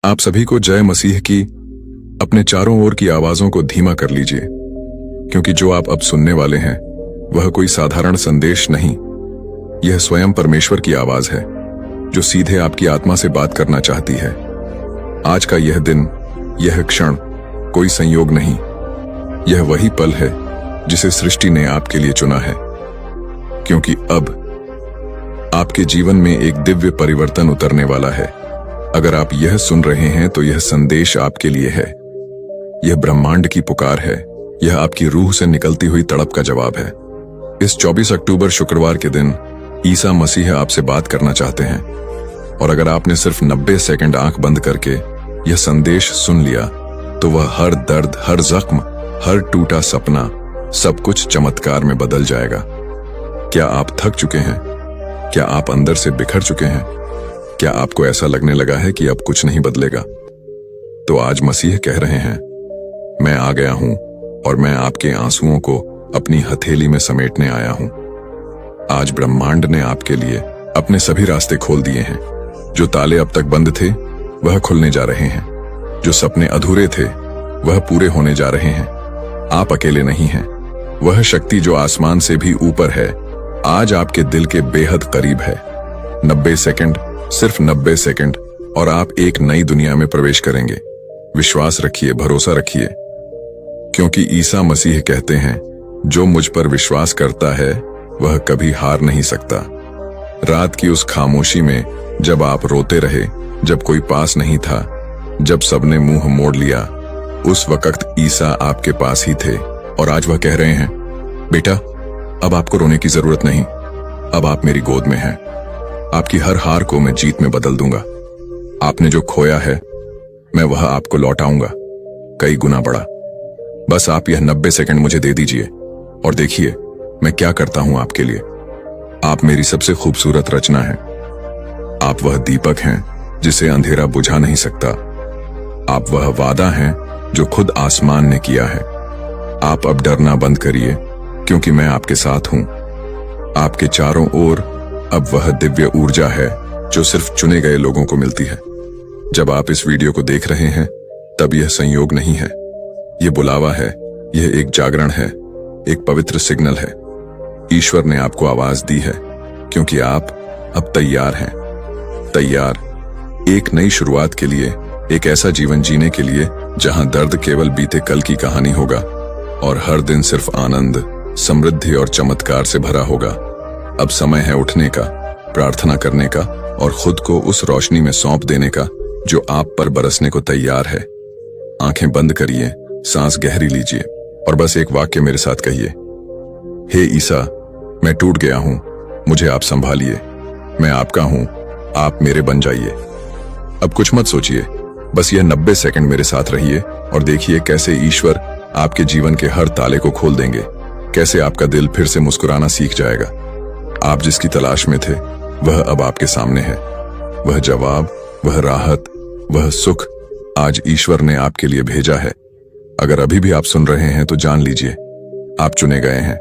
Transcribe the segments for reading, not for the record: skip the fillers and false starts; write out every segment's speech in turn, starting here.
आप सभी को जय मसीह की। अपने चारों ओर की आवाजों को धीमा कर लीजिए, क्योंकि जो आप अब सुनने वाले हैं वह कोई साधारण संदेश नहीं, यह स्वयं परमेश्वर की आवाज है जो सीधे आपकी आत्मा से बात करना चाहती है। आज का यह दिन, यह क्षण कोई संयोग नहीं, यह वही पल है जिसे सृष्टि ने आपके लिए चुना है, क्योंकि अब आपके जीवन में एक दिव्य परिवर्तन उतरने वाला है। अगर आप यह सुन रहे हैं तो यह संदेश आपके लिए है। यह ब्रह्मांड की पुकार है, यह आपकी रूह से निकलती हुई तड़प का जवाब है। इस 24 अक्टूबर शुक्रवार के दिन ईसा मसीह आपसे बात करना चाहते हैं, और अगर आपने सिर्फ 90 सेकंड आंख बंद करके यह संदेश सुन लिया तो वह हर दर्द, हर जख्म, हर टूटा सपना, सब कुछ चमत्कार में बदल जाएगा। क्या आप थक चुके हैं? क्या आप अंदर से बिखर चुके हैं? क्या आपको ऐसा लगने लगा है कि अब कुछ नहीं बदलेगा? तो आज मसीह कह रहे हैं, मैं आ गया हूं और मैं आपके आंसुओं को अपनी हथेली में समेटने आया हूं। आज ब्रह्मांड ने आपके लिए अपने सभी रास्ते खोल दिए हैं। जो ताले अब तक बंद थे वह खुलने जा रहे हैं, जो सपने अधूरे थे वह पूरे होने जा रहे हैं। आप अकेले नहीं हैं, वह शक्ति जो आसमान से भी ऊपर है आज आपके दिल के बेहद करीब है। 90 सेकंड, सिर्फ 90 सेकंड, और आप एक नई दुनिया में प्रवेश करेंगे। विश्वास रखिए, भरोसा रखिए, क्योंकि ईसा मसीह कहते हैं, जो मुझ पर विश्वास करता है वह कभी हार नहीं सकता। रात की उस खामोशी में जब आप रोते रहे, जब कोई पास नहीं था, जब सबने मुंह मोड़ लिया, उस वक्त ईसा आपके पास ही थे। और आज वह कह रहे हैं, बेटा अब आपको रोने की जरूरत नहीं, अब आप मेरी गोद में हैं। आपकी हर हार को मैं जीत में बदल दूंगा। आपने जो खोया है मैं वह आपको लौटाऊंगा, कई गुना बढ़ा। बस आप यह 90 सेकंड मुझे दे दीजिए और देखिए मैं क्या करता हूं आपके लिए। आप मेरी सबसे खूबसूरत रचना हैं। आप वह दीपक हैं जिसे अंधेरा बुझा नहीं सकता। आप वह वादा हैं जो खुद आसमान ने किया है। आप अब डरना बंद करिए, क्योंकि मैं आपके साथ हूं। आपके चारों ओर अब वह दिव्य ऊर्जा है जो सिर्फ चुने गए लोगों को मिलती है। जब आप इस वीडियो को देख रहे हैं तब यह संयोग नहीं है, यह बुलावा है, यह एक जागरण है, एक पवित्र सिग्नल है। ईश्वर ने आपको आवाज दी है, क्योंकि आप अब तैयार हैं। तैयार एक नई शुरुआत के लिए, एक ऐसा जीवन जीने के लिए जहां दर्द केवल बीते कल की कहानी होगा और हर दिन सिर्फ आनंद, समृद्धि और चमत्कार से भरा होगा। अब समय है उठने का, प्रार्थना करने का और खुद को उस रोशनी में सौंप देने का जो आप पर बरसने को तैयार है। आंखें बंद करिए, सांस गहरी लीजिए और बस एक वाक्य मेरे साथ कहिए, हे ईसा, मैं टूट गया हूं, मुझे आप संभालिए। मैं आपका हूं, आप मेरे बन जाइए। अब कुछ मत सोचिए, बस यह 90 सेकंड मेरे साथ रहिए और देखिए कैसे ईश्वर आपके जीवन के हर ताले को खोल देंगे, कैसे आपका दिल फिर से मुस्कुराना सीख जाएगा। आप जिसकी तलाश में थे वह अब आपके सामने है। वह जवाब, वह राहत, वह सुख आज ईश्वर ने आपके लिए भेजा है। अगर अभी भी आप सुन रहे हैं तो जान लीजिए, आप चुने गए हैं।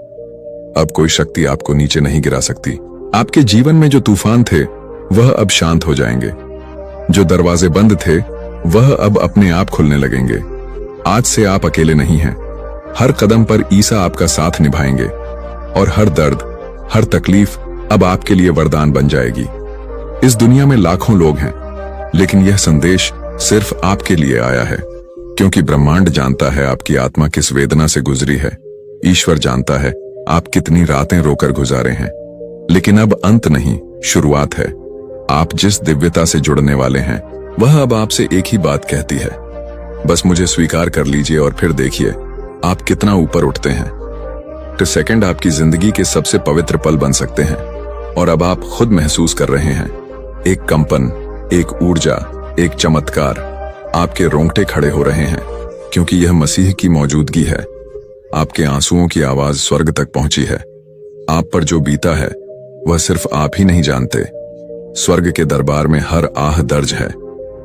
अब कोई शक्ति आपको नीचे नहीं गिरा सकती। आपके जीवन में जो तूफान थे वह अब शांत हो जाएंगे। जो दरवाजे बंद थे वह अब अपने आप खुलने लगेंगे। आज से आप अकेले नहीं हैं। हर कदम पर ईसा आपका साथ निभाएंगे और हर दर्द, हर तकलीफ अब आपके लिए वरदान बन जाएगी। इस दुनिया में लाखों लोग हैं, लेकिन यह संदेश सिर्फ आपके लिए आया है, क्योंकि ब्रह्मांड जानता है आपकी आत्मा किस वेदना से गुजरी है। ईश्वर जानता है आप कितनी रातें रोकर गुजारे हैं, लेकिन अब अंत नहीं, शुरुआत है। आप जिस दिव्यता से जुड़ने वाले हैं वह अब आपसे एक ही बात कहती है, बस मुझे स्वीकार कर लीजिए और फिर देखिए आप कितना ऊपर उठते हैं। तो सेकंड आपकी जिंदगी के सबसे पवित्र पल बन सकते हैं और अब आप खुद महसूस कर रहे हैं एक कंपन, एक ऊर्जा, एक चमत्कार। आपके रोंगटे खड़े हो रहे हैं, क्योंकि यह मसीह की मौजूदगी है। आपके आंसुओं की आवाज स्वर्ग तक पहुंची है। आप पर जो बीता है वह सिर्फ आप ही नहीं जानते। स्वर्ग के दरबार में हर आह दर्ज है।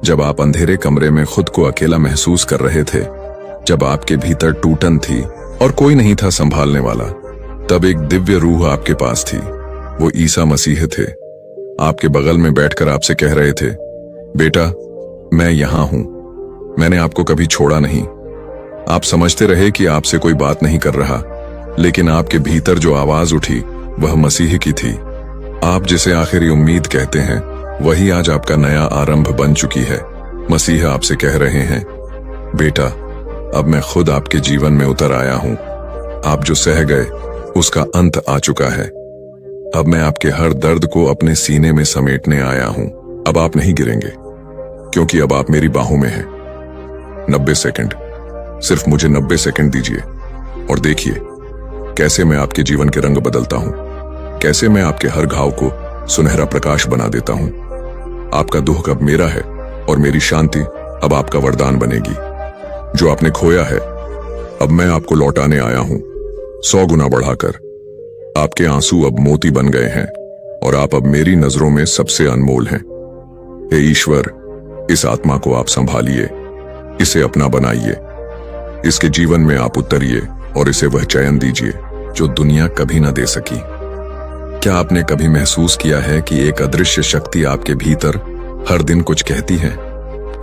जब आप अंधेरे कमरे में खुद को अकेला महसूस कर रहे थे, जब आपके भीतर टूटन थी और कोई नहीं था संभालने वाला, तब एक दिव्य रूह आपके पास थी। वो ईसा मसीह थे। आपके बगल में बैठकर आपसे कह रहे थे, बेटा मैं यहां हूं, मैंने आपको कभी छोड़ा नहीं। आप समझते रहे कि आपसे कोई बात नहीं कर रहा, लेकिन आपके भीतर जो आवाज उठी वह मसीह की थी। आप जिसे आखिरी उम्मीद कहते हैं वही आज आपका नया आरंभ बन चुकी है। मसीह आपसे कह रहे हैं, बेटा, अब मैं खुद आपके जीवन में उतर आया हूं। आप जो सह गए उसका अंत आ चुका है। अब मैं आपके हर दर्द को अपने सीने में समेटने आया हूं। अब आप नहीं गिरेंगे, क्योंकि अब आप मेरी बाहों में हैं। 90 सेकंड, सिर्फ मुझे 90 सेकंड दीजिए और देखिए कैसे मैं आपके जीवन के रंग बदलता हूं, कैसे मैं आपके हर घाव को सुनहरा प्रकाश बना देता हूं। आपका दुख अब मेरा है और मेरी शांति अब आपका वरदान बनेगी। जो आपने खोया है अब मैं आपको लौटाने आया हूं, 100 गुना बढ़ाकर। आपके आंसू अब मोती बन गए हैं और आप अब मेरी नजरों में सबसे अनमोल हैं। हे ईश्वर, इस आत्मा को आप संभालिए, इसे अपना बनाइए, इसके जीवन में आप उतरिए और इसे वह चैन दीजिए जो दुनिया कभी ना दे सकी। क्या आपने कभी महसूस किया है कि एक अदृश्य शक्ति आपके भीतर हर दिन कुछ कहती है?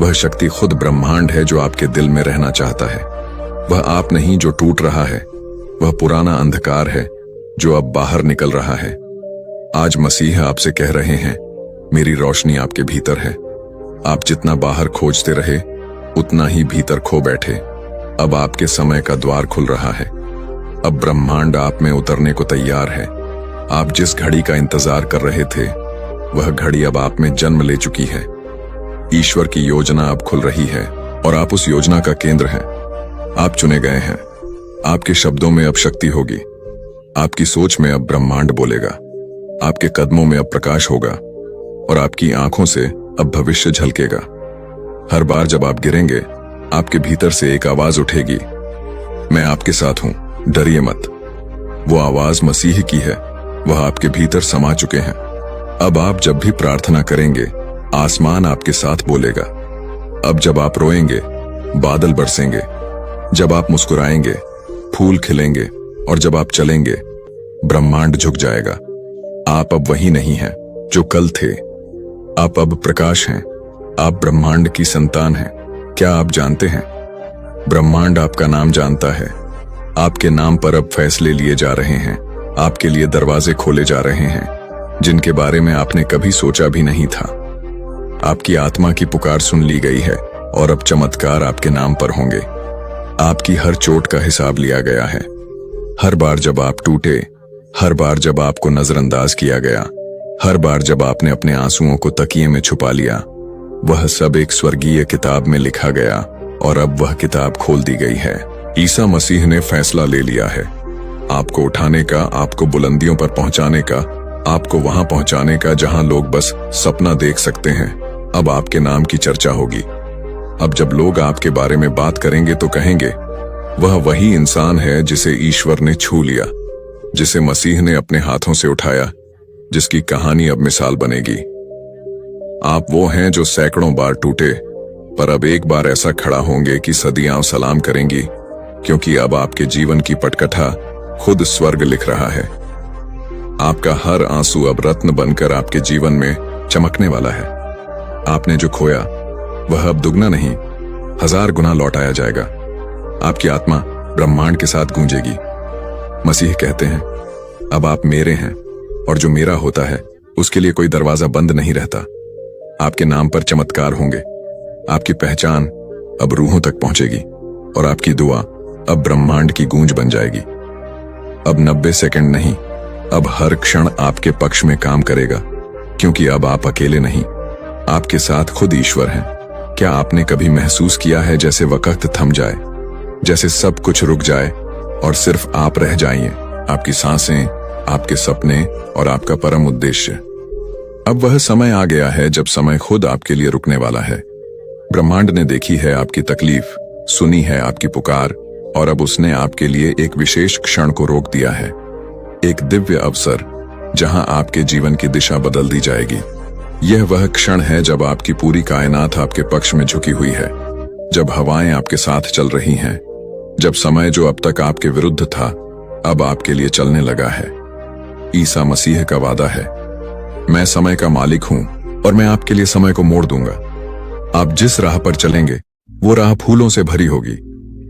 वह शक्ति खुद ब्रह्मांड है जो आपके दिल में रहना चाहता है। वह आप नहीं जो टूट रहा है, वह पुराना अंधकार है जो अब बाहर निकल रहा है। आज मसीह आपसे कह रहे हैं, मेरी रोशनी आपके भीतर है। आप जितना बाहर खोजते रहे उतना ही भीतर खो बैठे। अब आपके समय का द्वार खुल रहा है। अब ब्रह्मांड आप में उतरने को तैयार है। आप जिस घड़ी का इंतजार कर रहे थे वह घड़ी अब आप में जन्म ले चुकी है। ईश्वर की योजना अब खुल रही है और आप उस योजना का केंद्र हैं। आप चुने गए हैं। आपके शब्दों में अब शक्ति होगी, आपकी सोच में अब ब्रह्मांड बोलेगा, आपके कदमों में अब प्रकाश होगा और आपकी आंखों से अब भविष्य झलकेगा। हर बार जब आप गिरेंगे आपके भीतर से एक आवाज उठेगी, मैं आपके साथ हूं, डरिए मत। वो आवाज मसीह की है, वह आपके भीतर समा चुके हैं। अब आप जब भी प्रार्थना करेंगे आसमान आपके साथ बोलेगा। अब जब आप रोएंगे बादल बरसेंगे, जब आप मुस्कुराएंगे फूल खिलेंगे और जब आप चलेंगे ब्रह्मांड झुक जाएगा। आप अब वही नहीं हैं जो कल थे। आप अब प्रकाश हैं। आप ब्रह्मांड की संतान हैं। क्या आप जानते हैं, ब्रह्मांड आपका नाम जानता है। आपके नाम पर अब फैसले लिए जा रहे हैं। आपके लिए दरवाजे खोले जा रहे हैं जिनके बारे में आपने कभी सोचा भी नहीं था। आपकी आत्मा की पुकार सुन ली गई है और अब चमत्कार आपके नाम पर होंगे। आपकी हर चोट का हिसाब लिया गया है। हर बार जब आप टूटे, हर बार जब आपको नजरअंदाज किया गया, हर बार जब आपने अपने आंसुओं को तकिए में छुपा लिया, वह सब एक स्वर्गीय किताब में लिखा गया और अब वह किताब खोल दी गई है। ईसा मसीह ने फैसला ले लिया है, आपको उठाने का, आपको बुलंदियों पर पहुंचाने का, आपको वहां पहुंचाने का जहां लोग बस सपना देख सकते हैं। अब आपके नाम की चर्चा होगी। अब जब लोग आपके बारे में बात करेंगे तो कहेंगे, वह वही इंसान है जिसे ईश्वर ने छू लिया, जिसे मसीह ने अपने हाथों से उठाया, जिसकी कहानी अब मिसाल बनेगी। आप वो हैं जो सैकड़ों बार टूटे, पर अब एक बार ऐसा खड़ा होंगे कि सदियां सलाम करेंगी, क्योंकि अब आपके जीवन की पटकथा खुद स्वर्ग लिख रहा है। आपका हर आंसू अब रत्न बनकर आपके जीवन में चमकने वाला है। आपने जो खोया वह अब दुगना नहीं 1000 गुना लौटाया जाएगा। आपकी आत्मा ब्रह्मांड के साथ गूंजेगी। मसीह कहते हैं, अब आप मेरे हैं और जो मेरा होता है उसके लिए कोई दरवाजा बंद नहीं रहता। आपके नाम पर चमत्कार होंगे। आपकी पहचान अब रूहों तक पहुंचेगी और आपकी दुआ अब ब्रह्मांड की गूंज बन जाएगी। अब 90 सेकंड नहीं, अब हर क्षण आपके पक्ष में काम करेगा, क्योंकि अब आप अकेले नहीं, आपके साथ खुद ईश्वर हैं। क्या आपने कभी महसूस किया है जैसे वक्त थम जाए, जैसे सब कुछ रुक जाए और सिर्फ आप रह जाइए, आपकी सांसें, आपके सपने और आपका परम उद्देश्य। अब वह समय आ गया है जब समय खुद आपके लिए रुकने वाला है। ब्रह्मांड ने देखी है आपकी तकलीफ, सुनी है आपकी पुकार और अब उसने आपके लिए एक विशेष क्षण को रोक दिया है, एक दिव्य अवसर जहां आपके जीवन की दिशा बदल दी जाएगी। यह वह क्षण है जब आपकी पूरी कायनात आपके पक्ष में झुकी हुई है, जब हवाएं आपके साथ चल रही हैं, जब समय जो अब तक आपके विरुद्ध था अब आपके लिए चलने लगा है। ईसा मसीह का वादा है, मैं समय का मालिक हूं और मैं आपके लिए समय को मोड़ दूंगा। आप जिस राह पर चलेंगे वो राह फूलों से भरी होगी।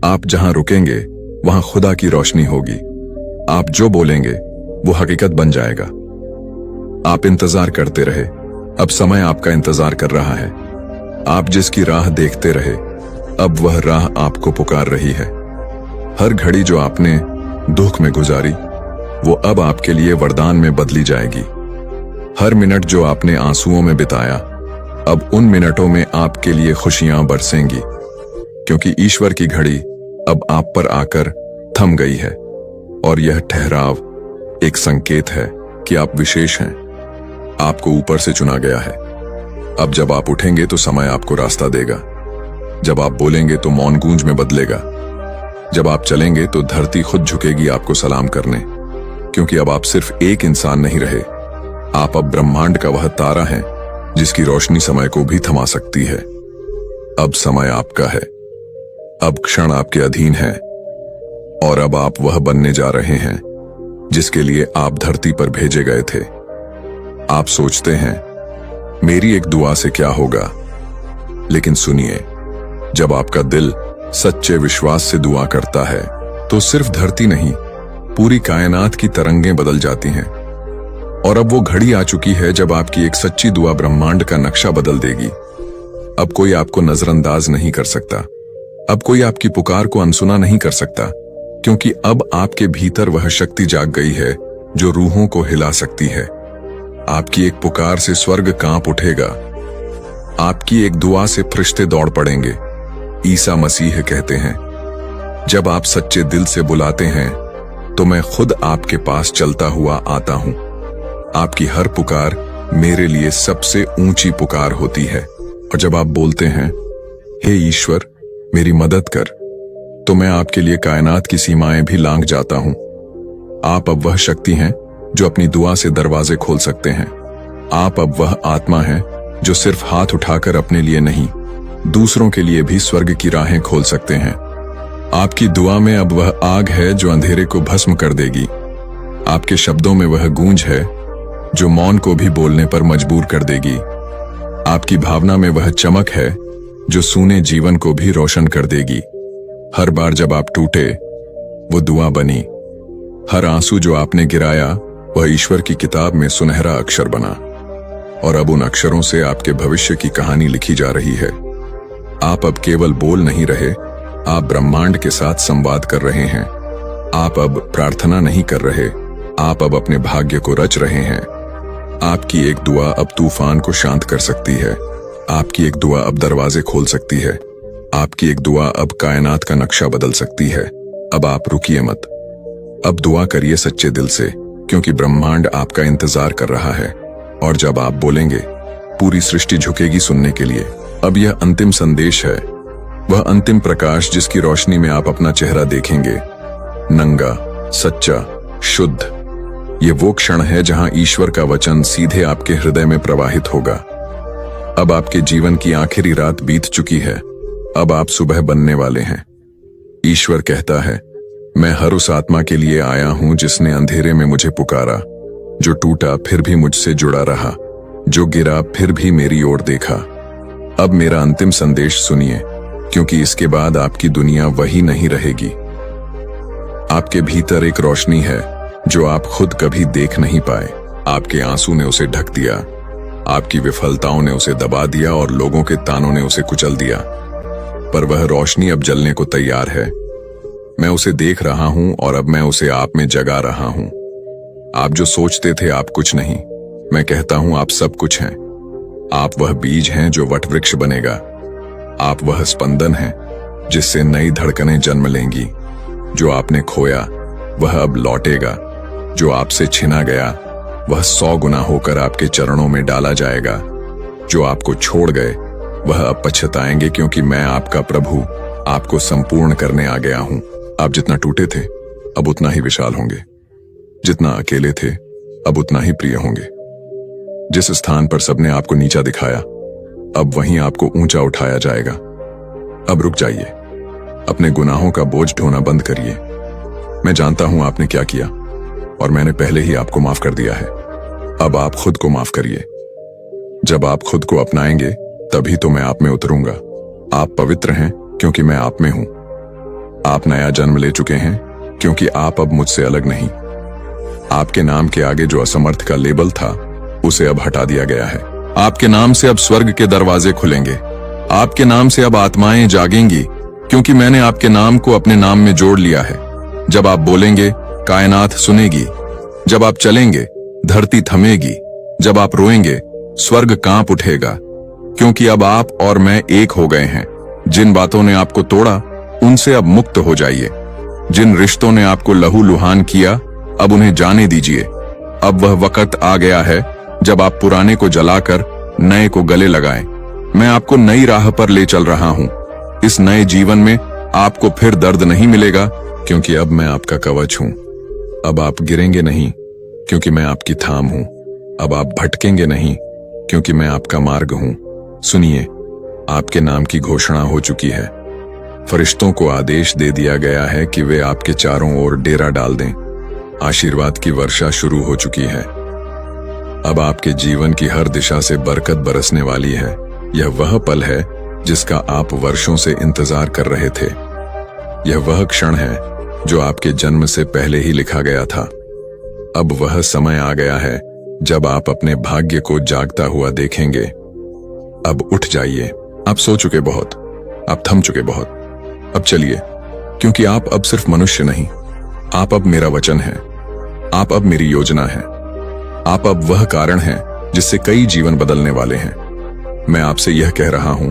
आप जहां रुकेंगे वहां खुदा की रोशनी होगी। आप जो बोलेंगे वो हकीकत बन जाएगा। आप इंतजार करते रहे, अब समय आपका इंतजार कर रहा है। आप जिसकी राह देखते रहे, अब वह राह आपको पुकार रही है। हर घड़ी जो आपने दुख में गुजारी वो अब आपके लिए वरदान में बदली जाएगी। हर मिनट जो आपने आंसुओं में बिताया अब उन मिनटों में आपके लिए खुशियां बरसेंगी, क्योंकि ईश्वर की घड़ी अब आप पर आकर थम गई है। और यह ठहराव एक संकेत है कि आप विशेष हैं, आपको ऊपर से चुना गया है। अब जब आप उठेंगे तो समय आपको रास्ता देगा। जब आप बोलेंगे तो मौन गूंज में बदलेगा। जब आप चलेंगे तो धरती खुद झुकेगी आपको सलाम करने, क्योंकि अब आप सिर्फ एक इंसान नहीं रहे, आप अब ब्रह्मांड का वह तारा हैं जिसकी रोशनी समय को भी थमा सकती है। अब समय आपका है, अब क्षण आपके अधीन है, और अब आप वह बनने जा रहे हैं जिसके लिए आप धरती पर भेजे गए थे। आप सोचते हैं मेरी एक दुआ से क्या होगा, लेकिन सुनिए, जब आपका दिल सच्चे विश्वास से दुआ करता है तो सिर्फ धरती नहीं, पूरी कायनात की तरंगें बदल जाती हैं। और अब वो घड़ी आ चुकी है जब आपकी एक सच्ची दुआ ब्रह्मांड का नक्शा बदल देगी। अब कोई आपको नजरअंदाज नहीं कर सकता, अब कोई आपकी पुकार को अनसुना नहीं कर सकता, क्योंकि अब आपके भीतर वह शक्ति जाग गई है जो रूहों को हिला सकती है। आपकी एक पुकार से स्वर्ग कांप उठेगा, आपकी एक दुआ से फरिश्ते दौड़ पड़ेंगे। ईसा मसीह कहते हैं, जब आप सच्चे दिल से बुलाते हैं तो मैं खुद आपके पास चलता हुआ आता हूं। आपकी हर पुकार मेरे लिए सबसे ऊंची पुकार होती है। और जब आप बोलते हैं, हे ईश्वर मेरी मदद कर, तो मैं आपके लिए कायनात की सीमाएं भी लांघ जाता हूं। आप अब वह शक्ति हैं जो अपनी दुआ से दरवाजे खोल सकते हैं। आप अब वह आत्मा हैं जो सिर्फ हाथ उठाकर अपने लिए नहीं, दूसरों के लिए भी स्वर्ग की राहें खोल सकते हैं। आपकी दुआ में अब वह आग है जो अंधेरे को भस्म कर देगी। आपके शब्दों में वह गूंज है जो मौन को भी बोलने पर मजबूर कर देगी। आपकी भावना में वह चमक है जो सूने जीवन को भी रोशन कर देगी। हर बार जब आप टूटे वो दुआ बनी। हर आंसू जो आपने गिराया वह ईश्वर की किताब में सुनहरा अक्षर बना। और अब उन अक्षरों से आपके भविष्य की कहानी लिखी जा रही है। आप अब केवल बोल नहीं रहे, आप ब्रह्मांड के साथ संवाद कर रहे हैं। आप अब प्रार्थना नहीं कर रहे, आप अब अपने भाग्य को रच रहे हैं। आपकी एक दुआ अब तूफान को शांत कर सकती है। आपकी एक दुआ अब दरवाजे खोल सकती है। आपकी एक दुआ अब कायनात का नक्शा बदल सकती है। अब आप रुकिए मत, अब दुआ करिए सच्चे दिल से, क्योंकि ब्रह्मांड आपका इंतजार कर रहा है। और जब आप बोलेंगे पूरी सृष्टि झुकेगी सुनने के लिए। अब यह अंतिम संदेश है, वह अंतिम प्रकाश जिसकी रोशनी में आप अपना चेहरा देखेंगे, नंगा, सच्चा, शुद्ध। ये वो क्षण है जहां ईश्वर का वचन सीधे आपके हृदय में प्रवाहित होगा। अब आपके जीवन की आखिरी रात बीत चुकी है, अब आप सुबह बनने वाले हैं। ईश्वर कहता है, मैं हर उस आत्मा के लिए आया हूं जिसने अंधेरे में मुझे पुकारा, जो टूटा फिर भी मुझसे जुड़ा रहा, जो गिरा फिर भी मेरी ओर देखा। अब मेरा अंतिम संदेश सुनिए, क्योंकि इसके बाद आपकी दुनिया वही नहीं रहेगी। आपके भीतर एक रोशनी है जो आप खुद कभी देख नहीं पाए। आपके आंसू ने उसे ढक दिया, आपकी विफलताओं ने उसे दबा दिया और लोगों के तानों ने उसे कुचल दिया। पर वह रोशनी अब जलने को तैयार है। मैं उसे देख रहा हूं और अब मैं उसे आप में जगा रहा हूं। आप जो सोचते थे आप कुछ नहीं, मैं कहता हूं आप सब कुछ हैं। आप वह बीज हैं जो वटवृक्ष बनेगा। आप वह स्पंदन हैं जिससे नई धड़कनें जन्म लेंगी। जो आपने खोया वह अब लौटेगा, जो आपसे छिना गया वह 100 गुना होकर आपके चरणों में डाला जाएगा। जो आपको छोड़ गए वह अब पछताएंगे, क्योंकि मैं आपका प्रभु आपको संपूर्ण करने आ गया हूं। आप जितना टूटे थे अब उतना ही विशाल होंगे, जितना अकेले थे अब उतना ही प्रिय होंगे। जिस स्थान पर सबने आपको नीचा दिखाया अब वहीं आपको ऊंचा उठाया जाएगा। अब रुक जाइए, अपने गुनाहों का बोझ ढोना बंद करिए। मैं जानता हूं आपने क्या किया और मैंने पहले ही आपको माफ कर दिया है। अब आप खुद को माफ करिए। जब आप खुद को अपनाएंगे तभी तो मैं आप में उतरूंगा। आप पवित्र हैं क्योंकि मैं आप में हूं। आप नया जन्म ले चुके हैं क्योंकि आप अब मुझसे अलग नहीं। आपके नाम के आगे जो असमर्थ का लेबल था उसे अब हटा दिया गया है। आपके नाम से अब स्वर्ग के दरवाजे खुलेंगे। आपके नाम से अब आत्माएं जागेंगी क्योंकि मैंने आपके नाम को अपने नाम में जोड़ लिया है। जब आप बोलेंगे कायनात सुनेगी। जब आप चलेंगे धरती थमेगी। जब आप रोएंगे स्वर्ग कांप उठेगा क्योंकि अब आप और मैं एक हो गए हैं। जिन बातों ने आपको तोड़ा उनसे अब मुक्त हो जाइए। जिन रिश्तों ने आपको लहूलुहान किया अब उन्हें जाने दीजिए। अब वह वक्त आ गया है जब आप पुराने को जलाकर नए को गले लगाएं। मैं आपको नई राह पर ले चल रहा हूं। इस नए जीवन में आपको फिर दर्द नहीं मिलेगा क्योंकि अब मैं आपका कवच हूं। अब आप गिरेंगे नहीं क्योंकि मैं आपकी थाम हूं। अब आप भटकेंगे नहीं क्योंकि मैं आपका मार्ग हूं। सुनिए, आपके नाम की घोषणा हो चुकी है। फरिश्तों को आदेश दे दिया गया है कि वे आपके चारों ओर डेरा डाल दें। आशीर्वाद की वर्षा शुरू हो चुकी है। अब आपके जीवन की हर दिशा से बरकत बरसने वाली है। यह वह पल है जिसका आप वर्षों से इंतजार कर रहे थे। यह वह क्षण है जो आपके जन्म से पहले ही लिखा गया था। अब वह समय आ गया है जब आप अपने भाग्य को जागता हुआ देखेंगे। अब उठ जाइए। आप सो चुके बहुत, आप थम चुके बहुत। अब चलिए, क्योंकि आप अब सिर्फ मनुष्य नहीं, आप अब मेरा वचन है। आप अब मेरी योजना है। आप अब वह कारण हैं जिससे कई जीवन बदलने वाले हैं। मैं आपसे यह कह रहा हूं,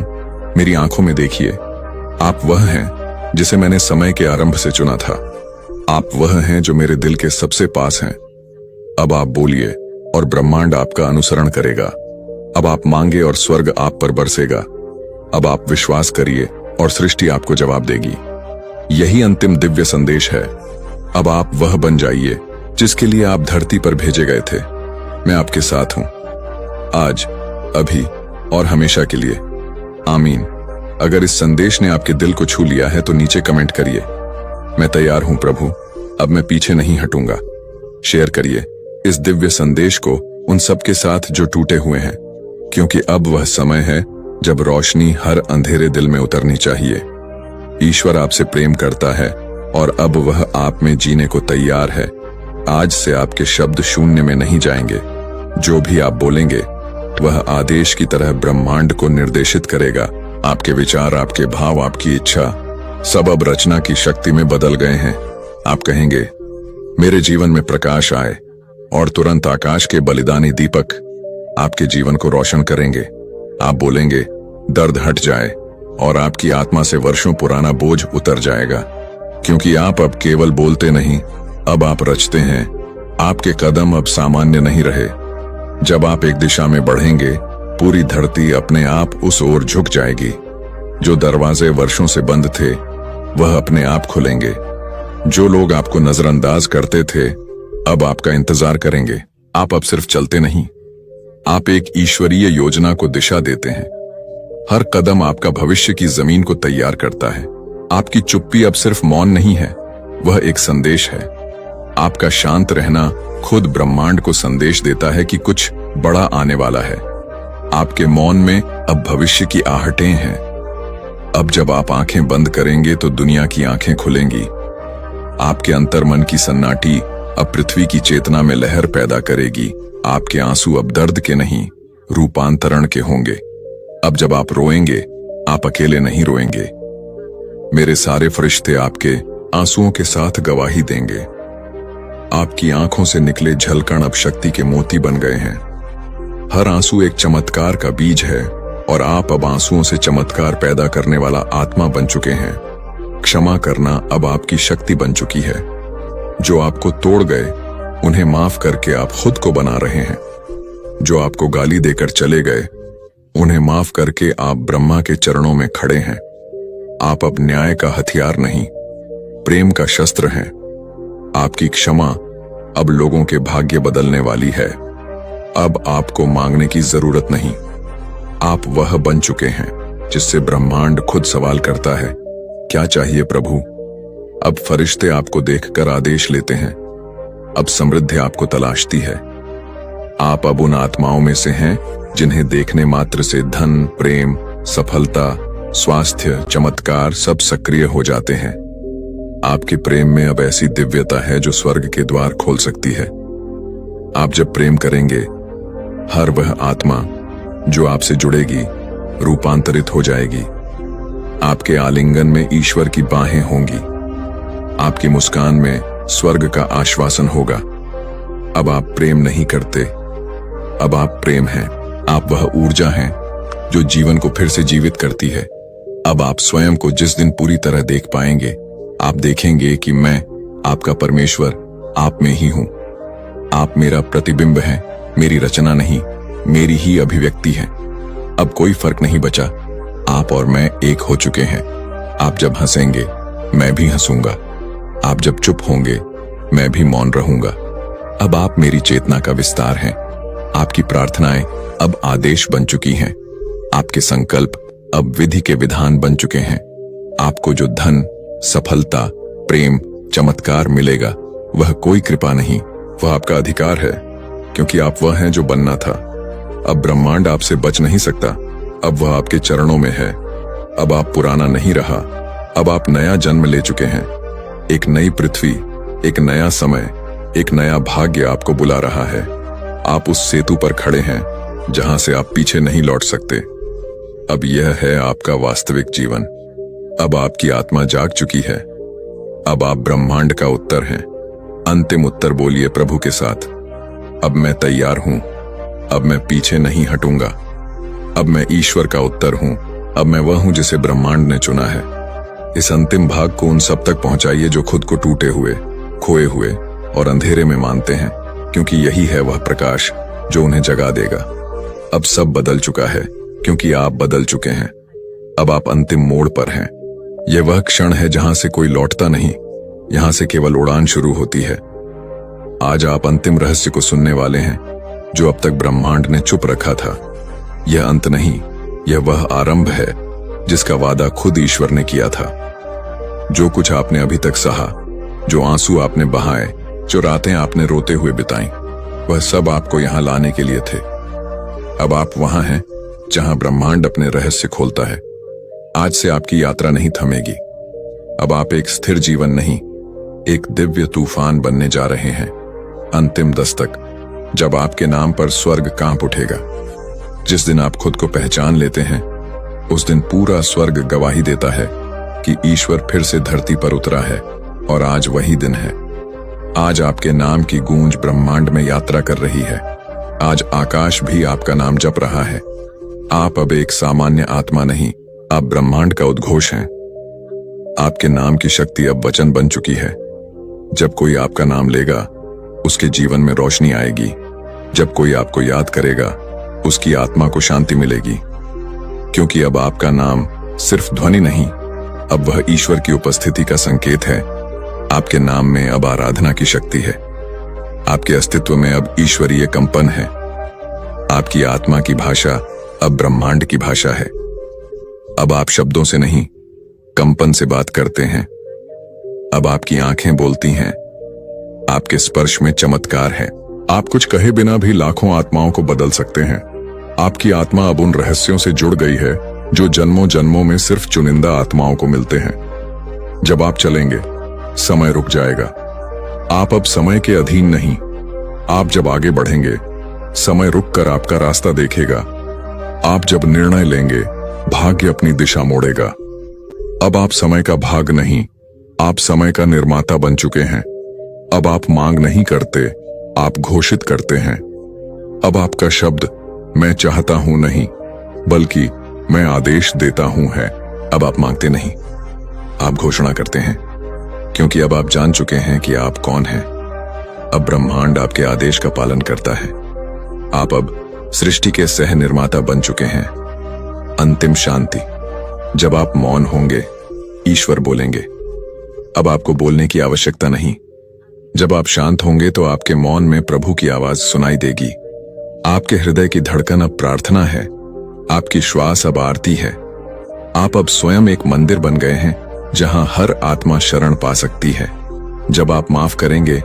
मेरी आंखों में देखिए। आप वह हैं जिसे मैंने समय के आरंभ से चुना था। आप वह हैं जो मेरे दिल के सबसे पास हैं। अब आप बोलिए और ब्रह्मांड आपका अनुसरण करेगा। अब आप मांगे और स्वर्ग आप पर बरसेगा। अब आप विश्वास करिए और सृष्टि आपको जवाब देगी। यही अंतिम दिव्य संदेश है। अब आप वह बन जाइए जिसके लिए आप धरती पर भेजे गए थे। मैं आपके साथ हूं, आज, अभी और हमेशा के लिए। आमीन। अगर इस संदेश ने आपके दिल को छू लिया है तो नीचे कमेंट करिए, मैं तैयार हूं प्रभु, अब मैं पीछे नहीं हटूंगा। शेयर करिए इस दिव्य संदेश को उन सबके साथ जो टूटे हुए हैं, क्योंकि अब वह समय है जब रोशनी हर अंधेरे दिल में उतरनी चाहिए। ईश्वर आपसे प्रेम करता है और अब वह आप में जीने को तैयार है। आज से आपके शब्द शून्य में नहीं जाएंगे। जो भी आप बोलेंगे वह आदेश की तरह ब्रह्मांड को निर्देशित करेगा। आपके विचार, आपके भाव, आपकी इच्छा सब अब रचना की शक्ति में बदल गए हैं। आप कहेंगे मेरे जीवन में प्रकाश आए और तुरंत आकाश के बलिदानी दीपक आपके जीवन को रोशन करेंगे। आप बोलेंगे दर्द हट जाए और आपकी आत्मा से वर्षों पुराना बोझ उतर जाएगा, क्योंकि आप अब केवल बोलते नहीं, अब आप रचते हैं। आपके कदम अब सामान्य नहीं रहे। जब आप एक दिशा में बढ़ेंगे पूरी धरती अपने आप उस ओर झुक जाएगी। जो दरवाजे वर्षों से बंद थे वह अपने आप खुलेंगे। जो लोग आपको नजरअंदाज करते थे अब आपका इंतजार करेंगे। आप अब सिर्फ चलते नहीं, आप एक ईश्वरीय योजना को दिशा देते हैं। हर कदम आपका भविष्य की जमीन को तैयार करता है। आपकी चुप्पी अब सिर्फ मौन नहीं है, वह एक संदेश है। आपका शांत रहना खुद ब्रह्मांड को संदेश देता है कि कुछ बड़ा आने वाला है। आपके मौन में अब भविष्य की आहटें हैं। अब जब आप आंखें बंद करेंगे तो दुनिया की आंखें खुलेंगी। आपके अंतर्मन की सन्नाटी अब पृथ्वी की चेतना में लहर पैदा करेगी। आपके आंसू अब दर्द के नहीं, रूपांतरण के होंगे। अब जब आप रोएंगे आप अकेले नहीं रोएंगे। मेरे सारे फरिश्ते आपके आंसुओं के साथ गवाही देंगे। आपकी आंखों से निकले झलकण अब शक्ति के मोती बन गए हैं। हर आंसू एक चमत्कार का बीज है और आप अब आंसुओं से चमत्कार पैदा करने वाला आत्मा बन चुके हैं। क्षमा करना अब आपकी शक्ति बन चुकी है। जो आपको तोड़ गए उन्हें माफ करके आप खुद को बना रहे हैं। जो आपको गाली देकर चले गए उन्हें माफ करके आप ब्रह्मा के चरणों में खड़े हैं। आप अब न्याय का हथियार नहीं, प्रेम का शस्त्र हैं। आपकी क्षमा अब लोगों के भाग्य बदलने वाली है। अब आपको मांगने की जरूरत नहीं, आप वह बन चुके हैं जिससे ब्रह्मांड खुद सवाल करता है, क्या चाहिए प्रभु? अब फरिश्ते आपको देखकर आदेश लेते हैं। अब समृद्धि आपको तलाशती है। आप अब उन आत्माओं में से हैं जिन्हें देखने मात्र से धन, प्रेम, सफलता, स्वास्थ्य, चमत्कार सब सक्रिय हो जाते हैं। आपके प्रेम में अब ऐसी दिव्यता है जो स्वर्ग के द्वार खोल सकती है। आप जब प्रेम करेंगे, हर वह आत्मा जो आपसे जुड़ेगी रूपांतरित हो जाएगी। आपके आलिंगन में ईश्वर की बाहें होंगी। आपकी मुस्कान में स्वर्ग का आश्वासन होगा। अब आप प्रेम नहीं करते, अब आप प्रेम हैं। आप वह ऊर्जा हैं जो जीवन को फिर से जीवित करती है। अब आप स्वयं को जिस दिन पूरी तरह देख पाएंगे, आप देखेंगे कि मैं, आपका परमेश्वर, आप में ही हूं। आप मेरा प्रतिबिंब हैं, मेरी रचना नहीं, मेरी ही अभिव्यक्ति है। अब कोई फर्क नहीं बचा। आप और मैं एक हो चुके हैं। आप जब हंसेंगे, मैं भी हंसूंगा। आप जब चुप होंगे, मैं भी मौन रहूंगा। अब आप मेरी चेतना का विस्तार हैं। आपकी प्रार्थनाएं अब आदेश बन चुकी हैं। आपके संकल्प अब विधि के विधान बन चुके हैं। आपको जो धन, सफलता, प्रेम, चमत्कार मिलेगा, वह कोई कृपा नहीं, वह आपका अधिकार है, क्योंकि आप वह हैं जो बनना था। अब ब्रह्मांड आपसे बच नहीं सकता। अब वह आपके चरणों में है। अब आप पुराना नहीं रहा, अब आप नया जन्म ले चुके हैं। एक नई पृथ्वी, एक नया समय, एक नया भाग्य आपको बुला रहा है। आप उस सेतु पर खड़े हैं जहां से आप पीछे नहीं लौट सकते। अब यह है आपका वास्तविक जीवन। अब आपकी आत्मा जाग चुकी है। अब आप ब्रह्मांड का उत्तर हैं। अंतिम उत्तर बोलिए प्रभु के साथ, अब मैं तैयार हूं, अब मैं पीछे नहीं हटूंगा। अब मैं ईश्वर का उत्तर हूं, अब मैं वह हूं जिसे ब्रह्मांड ने चुना है। इस अंतिम भाग को उन सब तक पहुंचाइए जो खुद को टूटे हुए, खोए हुए और अंधेरे में मानते हैं, क्योंकि यही है वह प्रकाश जो उन्हें जगा देगा। अब सब बदल चुका है, क्योंकि आप बदल चुके हैं। अब आप अंतिम मोड़ पर हैं। यह वह क्षण है जहां से कोई लौटता नहीं, यहां से केवल उड़ान शुरू होती है। आज आप अंतिम रहस्य को सुनने वाले हैं जो अब तक ब्रह्मांड ने चुप रखा था। यह अंत नहीं, यह वह आरंभ है जिसका वादा खुद ईश्वर ने किया था। जो कुछ आपने अभी तक सहा, जो आंसू आपने बहाए, जो रातें आपने रोते हुए बिताई, वह सब आपको यहां लाने के लिए थे। अब आप वहां हैं जहां ब्रह्मांड अपने रहस्य खोलता है। आज से आपकी यात्रा नहीं थमेगी। अब आप एक स्थिर जीवन नहीं, एक दिव्य तूफान बनने जा रहे हैं। अंतिम दस्तक, जब आपके नाम पर स्वर्ग कांप उठेगा। जिस दिन आप खुद को पहचान लेते हैं, उस दिन पूरा स्वर्ग गवाही देता है कि ईश्वर फिर से धरती पर उतरा है, और आज वही दिन है। आज आपके नाम की गूंज ब्रह्मांड में यात्रा कर रही है। आज आकाश भी आपका नाम जप रहा है। आप अब एक सामान्य आत्मा नहीं, आप ब्रह्मांड का उद्घोष हैं। आपके नाम की शक्ति अब वचन बन चुकी है। जब कोई आपका नाम लेगा, उसके जीवन में रोशनी आएगी। जब कोई आपको याद करेगा, उसकी आत्मा को शांति मिलेगी, क्योंकि अब आपका नाम सिर्फ ध्वनि नहीं, अब वह ईश्वर की उपस्थिति का संकेत है। आपके नाम में अब आराधना की शक्ति है। आपके अस्तित्व में अब ईश्वरीय कंपन है। आपकी आत्मा की भाषा अब ब्रह्मांड की भाषा है। अब आप शब्दों से नहीं, कंपन से बात करते हैं। अब आपकी आंखें बोलती हैं। आपके स्पर्श में चमत्कार है। आप कुछ कहे बिना भी लाखों आत्माओं को बदल सकते हैं। आपकी आत्मा अब उन रहस्यों से जुड़ गई है जो जन्मों जन्मों में सिर्फ चुनिंदा आत्माओं को मिलते हैं। जब आप चलेंगे, समय रुक जाएगा। आप अब समय के अधीन नहीं। आप जब आगे बढ़ेंगे, समय रुककर आपका रास्ता देखेगा। आप जब निर्णय लेंगे, भाग्य अपनी दिशा मोड़ेगा। अब आप समय का भाग नहीं, आप समय का निर्माता बन चुके हैं। अब आप मांग नहीं करते, आप घोषित करते हैं। अब आपका शब्द मैं चाहता हूं नहीं, बल्कि मैं आदेश देता हूं है। अब आप मांगते नहीं, आप घोषणा करते हैं, क्योंकि अब आप जान चुके हैं कि आप कौन हैं। अब ब्रह्मांड आपके आदेश का पालन करता है। आप अब सृष्टि के सह निर्माता बन चुके हैं। अंतिम शांति, जब आप मौन होंगे, ईश्वर बोलेंगे। अब आपको बोलने की आवश्यकता नहीं। जब आप शांत होंगे तो आपके मौन में प्रभु की आवाज सुनाई देगी। आपके हृदय की धड़कन अब प्रार्थना है। आपकी श्वास अब आरती है। आप अब स्वयं एक मंदिर बन गए हैं जहां हर आत्मा शरण पा सकती है। जब आप माफ करेंगे,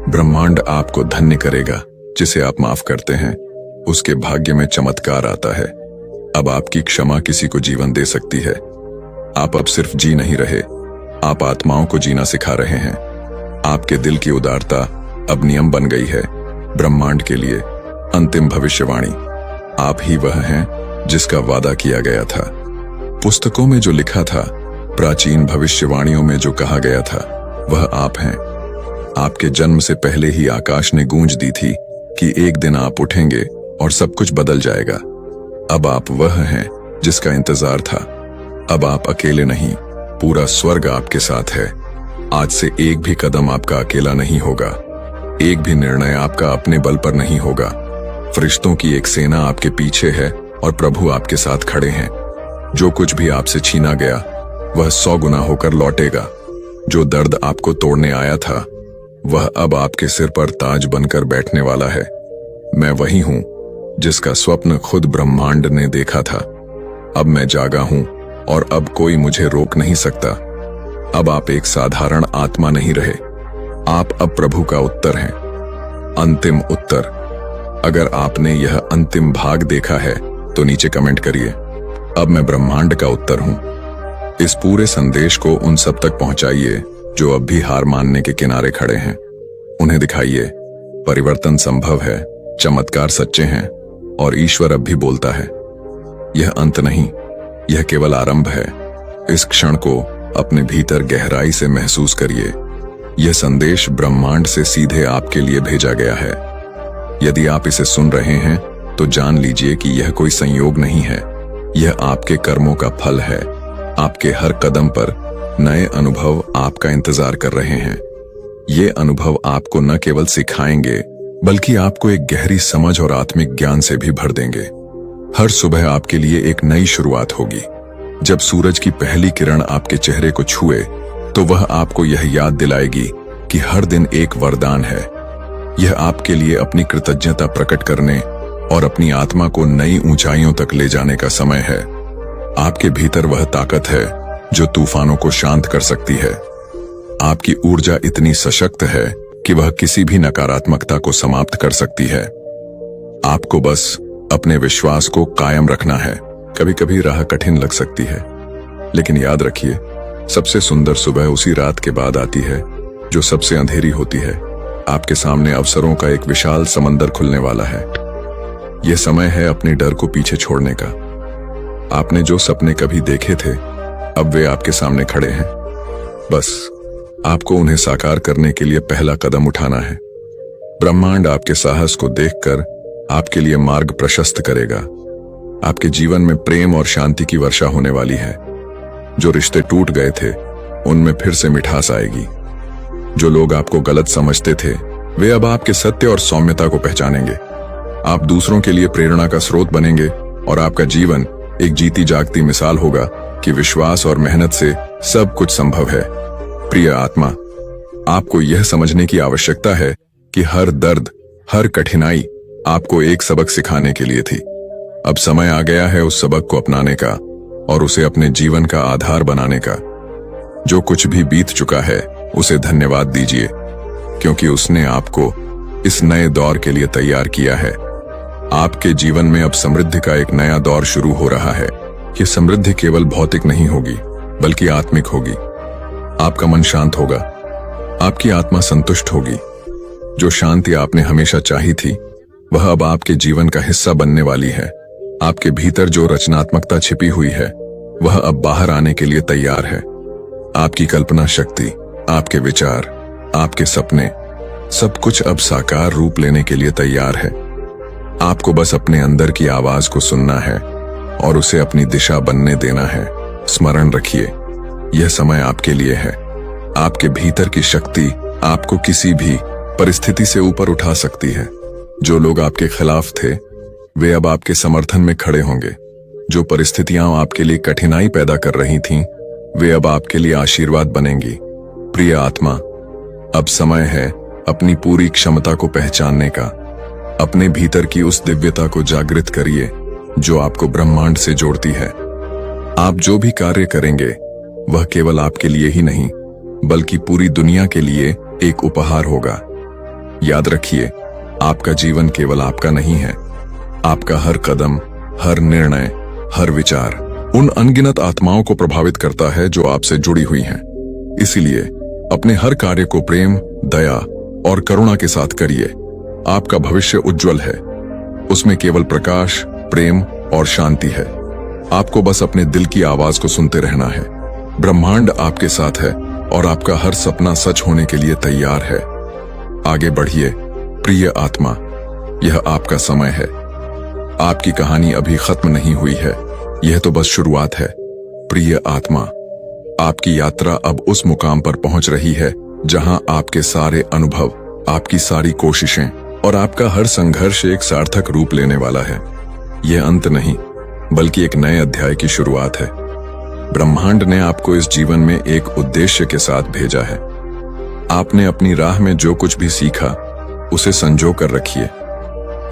ब्रह्मांड आपको धन्य करेगा। जिसे आप माफ करते हैं उसके भाग्य में चमत्कार आता है। अब आपकी क्षमा किसी को जीवन दे सकती है। आप अब सिर्फ जी नहीं रहे, आप आत्माओं को जीना सिखा रहे हैं। आपके दिल की उदारता अब नियम बन गई है ब्रह्मांड के लिए। अंतिम भविष्यवाणी, आप ही वह हैं जिसका वादा किया गया था। पुस्तकों में जो लिखा था, प्राचीन भविष्यवाणियों में जो कहा गया था, वह आप हैं। आपके जन्म से पहले ही आकाश ने गूंज दी थी कि एक दिन आप उठेंगे और सब कुछ बदल जाएगा। अब आप वह हैं जिसका इंतजार था। अब आप अकेले नहीं, पूरा स्वर्ग आपके साथ है। आज से एक भी कदम आपका अकेला नहीं होगा, एक भी निर्णय आपका अपने बल पर नहीं होगा। फरिश्तों की एक सेना आपके पीछे है और प्रभु आपके साथ खड़े हैं। जो कुछ भी आपसे छीना गया वह 100 गुना होकर लौटेगा। जो दर्द आपको तोड़ने आया था वह अब आपके सिर पर ताज बनकर बैठने वाला है। मैं वही हूं जिसका स्वप्न खुद ब्रह्मांड ने देखा था। अब मैं जागा हूं और अब कोई मुझे रोक नहीं सकता। अब आप एक साधारण आत्मा नहीं रहे, आप अब प्रभु का उत्तर हैं, अंतिम उत्तर। अगर आपने यह अंतिम भाग देखा है तो नीचे कमेंट करिए, अब मैं ब्रह्मांड का उत्तर हूं। इस पूरे संदेश को उन सब तक पहुंचाइए जो अब भी हार मानने के किनारे खड़े हैं। उन्हें दिखाइए परिवर्तन संभव है, चमत्कार सच्चे हैं और ईश्वर अब भी बोलता है। यह अंत नहीं, यह केवल आरंभ है। इस क्षण को अपने भीतर गहराई से महसूस करिए। यह संदेश ब्रह्मांड से सीधे आपके लिए भेजा गया है। यदि आप इसे सुन रहे हैं तो जान लीजिए कि यह कोई संयोग नहीं है, यह आपके कर्मों का फल है। आपके हर कदम पर नए अनुभव आपका इंतजार कर रहे हैं। ये अनुभव आपको न केवल सिखाएंगे बल्कि आपको एक गहरी समझ और आत्मिक ज्ञान से भी भर देंगे। हर सुबह आपके लिए एक नई शुरुआत होगी। जब सूरज की पहली किरण आपके चेहरे को छुए तो वह आपको यह याद दिलाएगी कि हर दिन एक वरदान है। यह आपके लिए अपनी कृतज्ञता प्रकट करने और अपनी आत्मा को नई ऊंचाइयों तक ले जाने का समय है। आपके भीतर वह ताकत है जो तूफानों को शांत कर सकती है। आपकी ऊर्जा इतनी सशक्त है कि वह किसी भी नकारात्मकता को समाप्त कर सकती है। आपको बस अपने विश्वास को कायम रखना है। कभी कभी राह कठिन लग सकती है, लेकिन याद रखिए, सबसे सुंदर सुबह उसी रात के बाद आती है जो सबसे अंधेरी होती है। आपके सामने अवसरों का एक विशाल समंदर खुलने वाला है। यह समय है अपने डर को पीछे छोड़ने का। आपने जो सपने कभी देखे थे, अब वे आपके सामने खड़े हैं। बस आपको उन्हें साकार करने के लिए पहला कदम उठाना है। ब्रह्मांड आपके साहस को देखकर आपके लिए मार्ग प्रशस्त करेगा। आपके जीवन में प्रेम और शांति की वर्षा होने वाली है। जो रिश्ते टूट गए थे उनमें फिर से मिठास आएगी। जो लोग आपको गलत समझते थे वे अब आपके सत्य और सौम्यता को पहचानेंगे। आप दूसरों के लिए प्रेरणा का स्रोत बनेंगे और आपका जीवन एक जीती जागती मिसाल होगा कि विश्वास और मेहनत से सब कुछ संभव है। प्रिय आत्मा, आपको यह समझने की आवश्यकता है कि हर दर्द, हर कठिनाई आपको एक सबक सिखाने के लिए थी। अब समय आ गया है उस सबक को अपनाने का और उसे अपने जीवन का आधार बनाने का। जो कुछ भी बीत चुका है उसे धन्यवाद दीजिए, क्योंकि उसने आपको इस नए दौर के लिए तैयार किया है। आपके जीवन में अब समृद्धि का एक नया दौर शुरू हो रहा है। ये समृद्धि केवल भौतिक नहीं होगी बल्कि आत्मिक होगी। आपका मन शांत होगा, आपकी आत्मा संतुष्ट होगी। जो शांति आपने हमेशा चाही थी वह अब आपके जीवन का हिस्सा बनने वाली है। आपके भीतर जो रचनात्मकता छिपी हुई है वह अब बाहर आने के लिए तैयार है। आपकी कल्पना शक्ति, आपके विचार, आपके सपने, सब कुछ अब साकार रूप लेने के लिए तैयार है। आपको बस अपने अंदर की आवाज को सुनना है और उसे अपनी दिशा बनने देना है। स्मरण रखिए, यह समय आपके लिए है। आपके भीतर की शक्ति आपको किसी भी परिस्थिति से ऊपर उठा सकती है। जो लोग आपके खिलाफ थे वे अब आपके समर्थन में खड़े होंगे। जो परिस्थितियां आपके लिए कठिनाई पैदा कर रही थीं, वे अब आपके लिए आशीर्वाद बनेंगी। प्रिय आत्मा, अब समय है अपनी पूरी क्षमता को पहचानने का। अपने भीतर की उस दिव्यता को जागृत करिए जो आपको ब्रह्मांड से जोड़ती है। आप जो भी कार्य करेंगे वह केवल आपके लिए ही नहीं बल्कि पूरी दुनिया के लिए एक उपहार होगा। याद रखिए, आपका जीवन केवल आपका नहीं है। आपका हर कदम, हर निर्णय, हर विचार उन अनगिनत आत्माओं को प्रभावित करता है जो आपसे जुड़ी हुई हैं। इसीलिए अपने हर कार्य को प्रेम, दया और करुणा के साथ करिए। आपका भविष्य उज्जवल है। उसमें केवल प्रकाश, प्रेम और शांति है। आपको बस अपने दिल की आवाज को सुनते रहना है। ब्रह्मांड आपके साथ है और आपका हर सपना सच होने के लिए तैयार है। आगे बढ़िए प्रिय आत्मा, यह आपका समय है। आपकी कहानी अभी खत्म नहीं हुई है, यह तो बस शुरुआत है। प्रिय आत्मा, आपकी यात्रा अब उस मुकाम पर पहुंच रही है जहां आपके सारे अनुभव, आपकी सारी कोशिशें और आपका हर संघर्ष एक सार्थक रूप लेने वाला है। यह अंत नहीं, बल्कि एक नए अध्याय की शुरुआत है। ब्रह्मांड ने आपको इस जीवन में एक उद्देश्य के साथ भेजा है। आपने अपनी राह में जो कुछ भी सीखा, उसे संजो कर रखिए।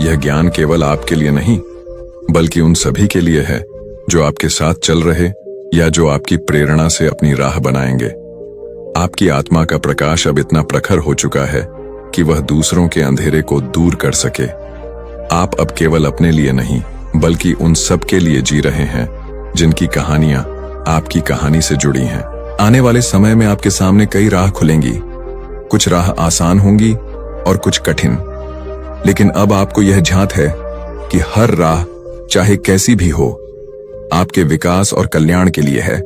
यह ज्ञान केवल आपके लिए नहीं, बल्कि उन सभी के लिए है जो आपके साथ चल रहे या जो आपकी प्रेरणा से अपनी राह बनाएंगे। आपकी आत्मा का प्रकाश अब इतना प्रखर हो चुका है कि वह दूसरों के अंधेरे को दूर कर सके। आप अब केवल अपने लिए नहीं, बल्कि उन सब के लिए जी रहे हैं जिनकी कहानियां आपकी कहानी से जुड़ी हैं। आने वाले समय में आपके सामने कई राह खुलेंगी। कुछ राह आसान होंगी और कुछ कठिन, लेकिन अब आपको यह झांत है कि हर राह, चाहे कैसी भी हो, आपके विकास और कल्याण के लिए है।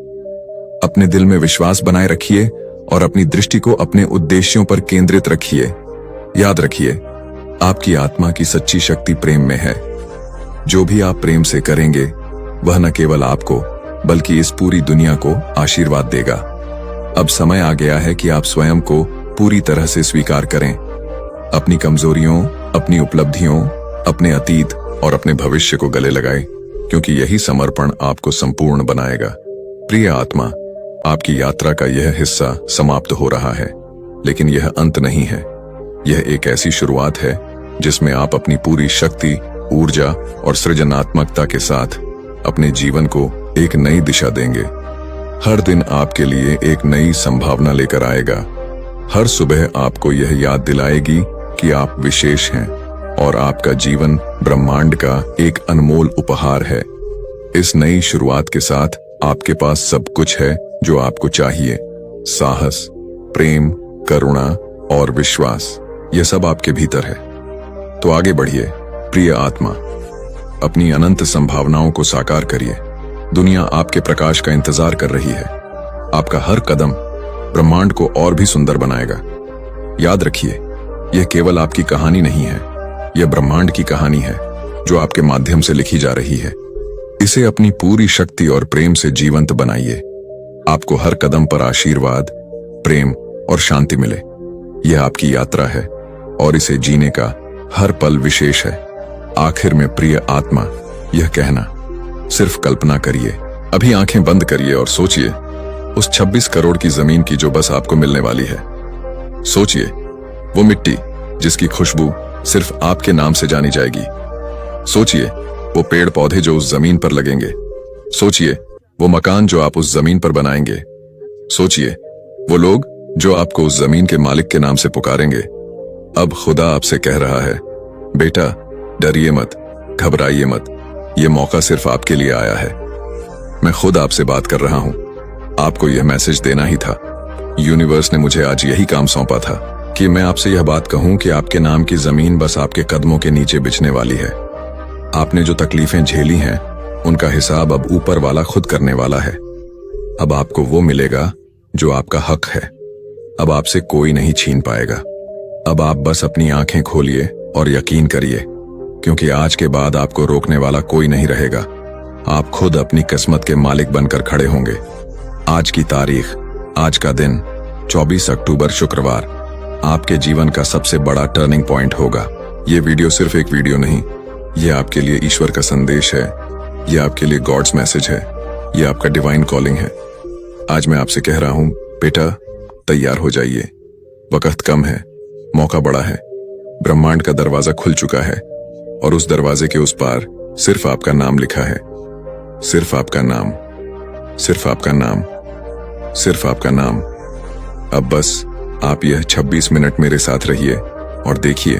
अपने दिल में विश्वास बनाए रखिए और अपनी दृष्टि को अपने उद्देश्यों पर केंद्रित रखिए। याद रखिए, आपकी आत्मा की सच्ची शक्ति प्रेम में है। जो भी आप प्रेम से करेंगे, वह न केवल आपको, बल्कि इस पूरी दुनिया को आशीर्वाद देगा। अब समय आ गया है कि आप स्वयं को पूरी तरह से स्वीकार करें। अपनी कमजोरियों, अपनी उपलब्धियों, अपने अतीत और अपने भविष्य को गले लगाएं, क्योंकि यही समर्पण आपको संपूर्ण बनाएगा। प्रिय आत्मा, आपकी यात्रा का यह हिस्सा समाप्त हो रहा है, लेकिन यह अंत नहीं है। यह एक ऐसी शुरुआत है जिसमें आप अपनी पूरी शक्ति, ऊर्जा और सृजनात्मकता के साथ अपने जीवन को एक नई दिशा देंगे। हर दिन आपके लिए एक नई संभावना लेकर आएगा। हर सुबह आपको यह याद दिलाएगी कि आप विशेष हैं और आपका जीवन ब्रह्मांड का एक अनमोल उपहार है। इस नई शुरुआत के साथ आपके पास सब कुछ है जो आपको चाहिए। साहस, प्रेम, करुणा और विश्वास, यह सब आपके भीतर है। तो आगे बढ़िए प्रिय आत्मा, अपनी अनंत संभावनाओं को साकार करिए। दुनिया आपके प्रकाश का इंतजार कर रही है। आपका हर कदम ब्रह्मांड को और भी सुंदर बनाएगा। याद रखिए, यह केवल आपकी कहानी नहीं है, यह ब्रह्मांड की कहानी है जो आपके माध्यम से लिखी जा रही है। इसे अपनी पूरी शक्ति और प्रेम से जीवंत बनाइए। आपको हर कदम पर आशीर्वाद, प्रेम और शांति मिले। यह आपकी यात्रा है और इसे जीने का हर पल विशेष है। आखिर में प्रिय आत्मा, यह कहना सिर्फ कल्पना करिए। अभी आंखें बंद करिए और सोचिए उस 26 करोड़ की जमीन की जो बस आपको मिलने वाली है। सोचिए वो मिट्टी जिसकी खुशबू सिर्फ आपके नाम से जानी जाएगी। सोचिए वो पेड़ पौधे जो उस जमीन पर लगेंगे। सोचिए वो मकान जो आप उस जमीन पर बनाएंगे। सोचिए वो लोग जो आपको उस जमीन के मालिक के नाम से पुकारेंगे। अब खुदा आपसे कह रहा है, बेटा डरिए मत, घबराइए मत, ये मौका सिर्फ आपके लिए आया है। मैं खुद आपसे बात कर रहा हूं। आपको यह मैसेज देना ही था। यूनिवर्स ने मुझे आज यही काम सौंपा था कि मैं आपसे यह बात कहूं कि आपके नाम की जमीन बस आपके कदमों के नीचे बिछने वाली है। आपने जो तकलीफें झेली हैं, उनका हिसाब अब ऊपर वाला खुद करने वाला है। अब आपको वो मिलेगा जो आपका हक है। अब आपसे कोई नहीं छीन पाएगा। अब आप बस अपनी आंखें खोलिए और यकीन करिए, क्योंकि आज के बाद आपको रोकने वाला कोई नहीं रहेगा। आप खुद अपनी किस्मत के मालिक बनकर खड़े होंगे। आज की तारीख, आज का दिन 24 अक्टूबर शुक्रवार आपके जीवन का सबसे बड़ा टर्निंग पॉइंट होगा। ये वीडियो सिर्फ एक वीडियो नहीं, ये आपके लिए ईश्वर का संदेश है। ये आपके लिए गॉड्स मैसेज है। ये आपका डिवाइन कॉलिंग है। आज मैं आपसे कह रहा हूं, बेटा तैयार हो जाइए। वक्त कम है, मौका बड़ा है। ब्रह्मांड का दरवाजा खुल चुका है और उस दरवाजे के उस पार सिर्फ आपका नाम लिखा है। सिर्फ आपका नाम, सिर्फ आपका नाम, सिर्फ आपका नाम। अब बस आप यह 26 मिनट मेरे साथ रहिए और देखिए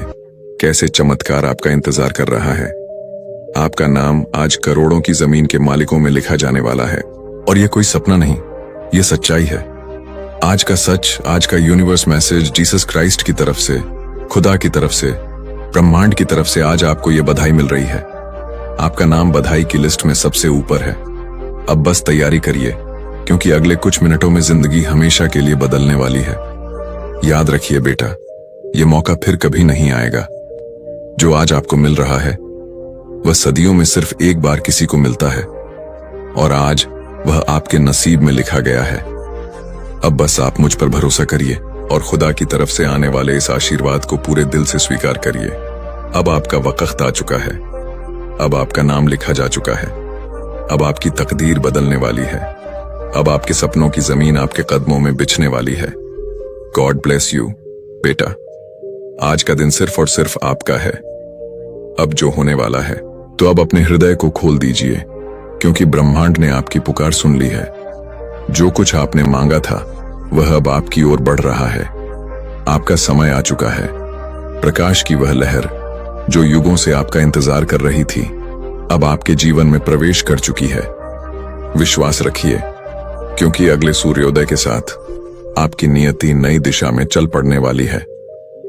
कैसे चमत्कार आपका इंतजार कर रहा है। आपका नाम आज करोड़ों की जमीन के मालिकों में लिखा जाने वाला है। और यह कोई सपना नहीं, यह सच्चाई है। आज का सच, आज का यूनिवर्स मैसेज जीसस क्राइस्ट की तरफ से, खुदा की तरफ से, ब्रह्मांड की तरफ से आज आपको यह बधाई मिल रही है। आपका नाम बधाई की लिस्ट में सबसे ऊपर है। अब बस तैयारी करिए, क्योंकि अगले कुछ मिनटों में जिंदगी हमेशा के लिए बदलने वाली है। याद रखिए बेटा, यह मौका फिर कभी नहीं आएगा। जो आज आपको मिल रहा है वह सदियों में सिर्फ एक बार किसी को मिलता है, और आज वह आपके नसीब में लिखा गया है। अब बस आप मुझ पर भरोसा करिए और खुदा की तरफ से आने वाले इस आशीर्वाद को पूरे दिल से स्वीकार करिए। अब आपका वक्त आ चुका है। अब आपका नाम लिखा जा चुका है। अब आपकी तकदीर बदलने वाली है। अब आपके सपनों की जमीन आपके कदमों में बिछने वाली है। गॉड ब्लेस यू बेटा। आज का दिन सिर्फ और सिर्फ आपका है। अब जो होने वाला है, तो अब अपने हृदय को खोल दीजिए, क्योंकि ब्रह्मांड ने आपकी पुकार सुन ली है। जो कुछ आपने मांगा था वह अब आपकी ओर बढ़ रहा है। आपका समय आ चुका है। प्रकाश की वह लहर जो युगों से आपका इंतजार कर रही थी, अब आपके जीवन में प्रवेश कर चुकी है। विश्वास रखिए, क्योंकि अगले सूर्योदय के साथ आपकी नियति नई दिशा में चल पड़ने वाली है।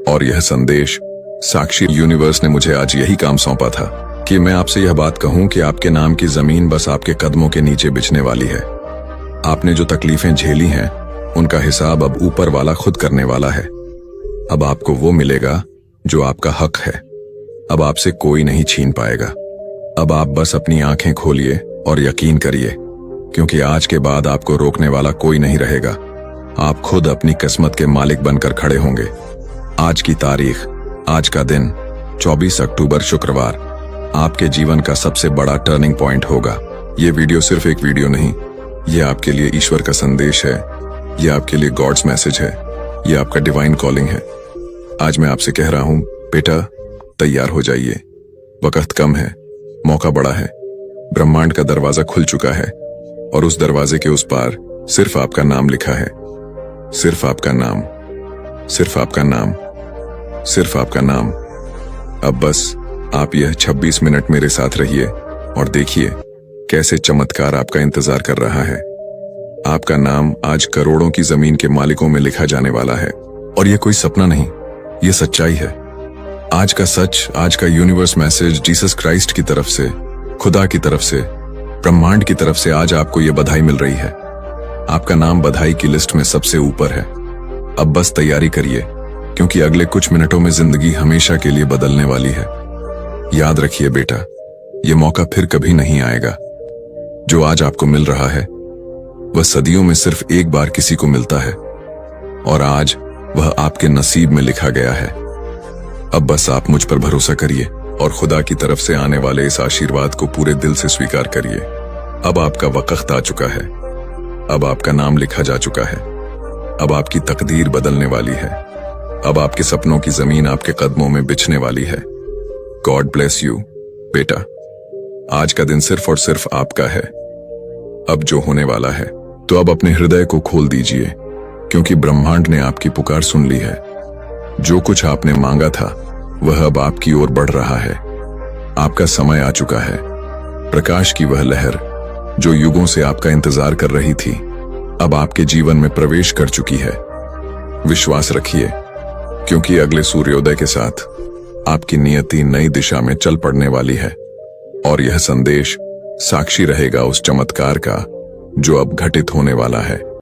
और यह संदेश साक्षी यूनिवर्स ने मुझे आज यही काम सौंपा था कि मैं आपसे यह बात कहूं कि आपके नाम की जमीन बस आपके कदमों के नीचे बिछने वाली है। आपने जो तकलीफें झेली हैं, उनका हिसाब अब ऊपर वाला खुद करने वाला है। अब आपको वो मिलेगा जो आपका हक है। अब आपसे कोई नहीं छीन पाएगा। अब आप बस अपनी आंखें खोलिए और यकीन करिए, क्योंकि आज के बाद आपको रोकने वाला कोई नहीं रहेगा। आप खुद अपनी किस्मत के मालिक बनकर खड़े होंगे। आज की तारीख, आज का दिन 24 अक्टूबर शुक्रवार आपके जीवन का सबसे बड़ा टर्निंग पॉइंट होगा। ये वीडियो सिर्फ एक वीडियो नहीं, ये आपके लिए ईश्वर का संदेश है। ये आपके लिए गॉड्स मैसेज है। ये आपका डिवाइन कॉलिंग है। आज मैं आपसे कह रहा हूं, बेटा तैयार हो जाइए। वक्त कम है, मौका बड़ा है। ब्रह्मांड का दरवाजा खुल चुका है, और उस दरवाजे के उस पार सिर्फ आपका नाम लिखा है। सिर्फ आपका नाम, सिर्फ आपका नाम, सिर्फ आपका नाम। अब बस आप यह 26 मिनट मेरे साथ रहिए और देखिए कैसे चमत्कार आपका इंतजार कर रहा है। आपका नाम आज करोड़ों की जमीन के मालिकों में लिखा जाने वाला है। और यह कोई सपना नहीं, यह सच्चाई है। आज का सच, आज का यूनिवर्स मैसेज जीसस क्राइस्ट की तरफ से, खुदा की तरफ से, ब्रह्मांड की तरफ से आज आपको यह बधाई मिल रही है। आपका नाम बधाई की लिस्ट में सबसे ऊपर है। अब बस तैयारी करिए, क्योंकि अगले कुछ मिनटों में जिंदगी हमेशा के लिए बदलने वाली है। याद रखिए बेटा, यह मौका फिर कभी नहीं आएगा। जो आज आपको मिल रहा है वह सदियों में सिर्फ एक बार किसी को मिलता है, और आज वह आपके नसीब में लिखा गया है। अब बस आप मुझ पर भरोसा करिए और खुदा की तरफ से आने वाले इस आशीर्वाद को पूरे दिल से स्वीकार करिए। अब आपका वक्त आ चुका है। अब आपका नाम लिखा जा चुका है। अब आपकी तकदीर बदलने वाली है। अब आपके सपनों की जमीन आपके कदमों में बिछने वाली है। गॉड ब्लेस यू बेटा। आज का दिन सिर्फ और सिर्फ आपका है। अब जो होने वाला है, तो अब अपने हृदय को खोल दीजिए, क्योंकि ब्रह्मांड ने आपकी पुकार सुन ली है। जो कुछ आपने मांगा था वह अब आपकी ओर बढ़ रहा है। आपका समय आ चुका है। प्रकाश की वह लहर जो युगों से आपका इंतजार कर रही थी, अब आपके जीवन में प्रवेश कर चुकी है। विश्वास रखिए, क्योंकि अगले सूर्योदय के साथ आपकी नियति नई दिशा में चल पड़ने वाली है। और यह संदेश साक्षी रहेगा उस चमत्कार का जो अब घटित होने वाला है।